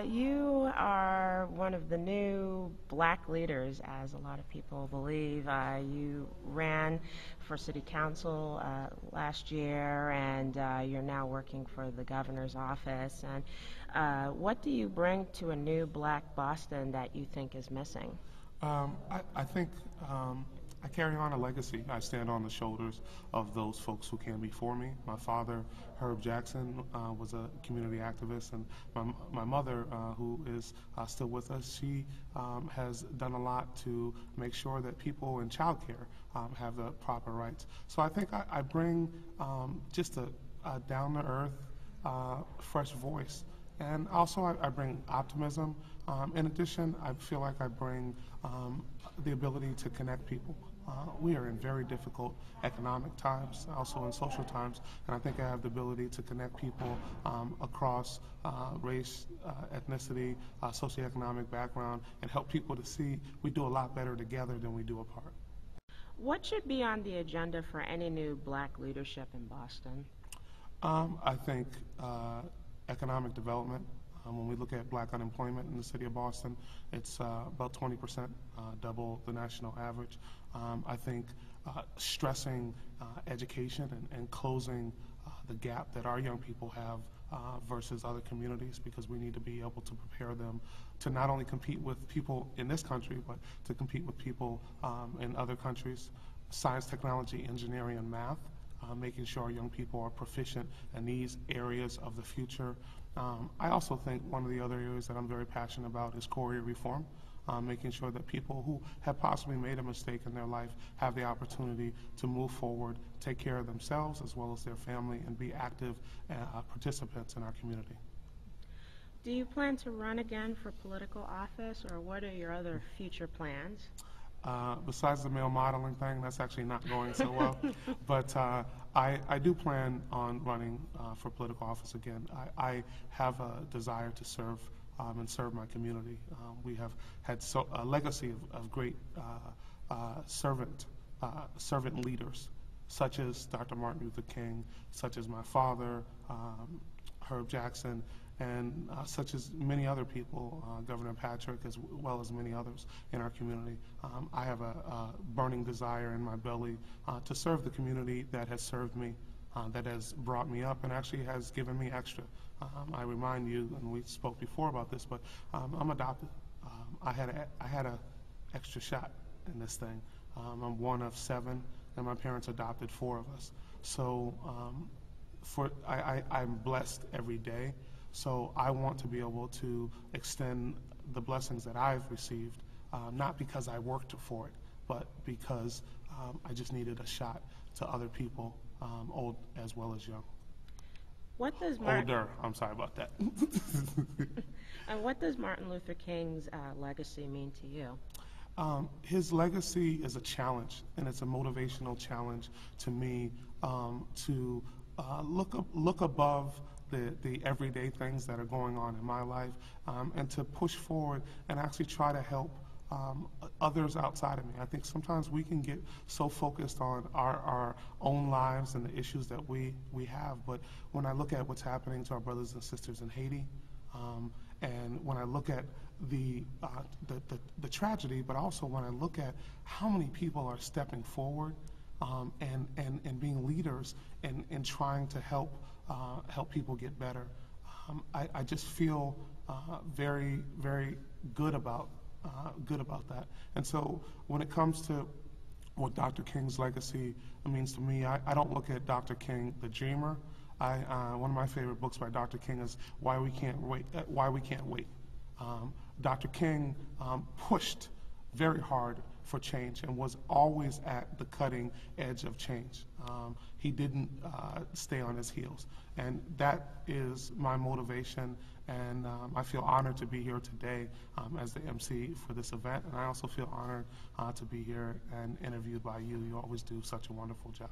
you are one of the new black leaders, as a lot of people believe. You ran for city council last year, and you're now working for the governor's office. And what do you bring to a new black Boston that you think is missing? I think I carry on a legacy. I stand on the shoulders of those folks who came before me. My father, Herb Jackson, was a community activist, and my mother, who is still with us, she has done a lot to make sure that people in childcare have the proper rights. So I think I bring just a down-to-earth, fresh voice. And also I bring optimism. In addition, I feel like I bring the ability to connect people. We are in very difficult economic times, also in social times, and I think I have the ability to connect people across race, ethnicity, socioeconomic background, and help people to see we do a lot better together than we do apart. What should be on the agenda for any new black leadership in Boston? I think economic development. When we look at black unemployment in the city of Boston, it's about 20%, double the national average. I think stressing education and closing the gap that our young people have versus other communities, because we need to be able to prepare them to not only compete with people in this country, but to compete with people in other countries. Science, technology, engineering, and math. Making sure young people are proficient in these areas of the future. I also think one of the other areas that I'm very passionate about is career reform, making sure that people who have possibly made a mistake in their life have the opportunity to move forward, take care of themselves as well as their family, and be active participants in our community. Do you plan to run again for political office, or what are your other future plans? Besides the male modeling thing, that's actually not going so well. But I do plan on running for political office again. I have a desire to serve and serve my community. We have had a legacy of great servant leaders, such as Dr. Martin Luther King, such as my father, Herb Jackson, and such as many other people, Governor Patrick, as well as many others in our community. I have a burning desire in my belly to serve the community that has served me, that has brought me up and actually has given me extra. I remind you, and we spoke before about this, but I'm adopted. I had a extra shot in this thing. I'm one of 7, and my parents adopted 4 of us. So I'm blessed every day. So I want to be able to extend the blessings that I've received, not because I worked for it, but because I just needed a shot to other people, old as well as young. What does Older, I'm sorry about that. And what does Martin Luther King's legacy mean to you? His legacy is a challenge, and it's a motivational challenge to me to look above the everyday things that are going on in my life, and to push forward and actually try to help others outside of me. I think sometimes we can get so focused on our own lives and the issues that we have, but when I look at what's happening to our brothers and sisters in Haiti, and when I look at the tragedy, but also when I look at how many people are stepping forward and being leaders and trying to help people get better. I just feel very, very good about that. And so when it comes to what Dr. King's legacy means to me, I don't look at Dr. King, the dreamer. One of my favorite books by Dr. King is Why We Can't Wait. Dr. King pushed very hard for change and was always at the cutting edge of change. He didn't stay on his heels. And that is my motivation, and I feel honored to be here today as the MC for this event, and I also feel honored to be here and interviewed by you. You always do such a wonderful job.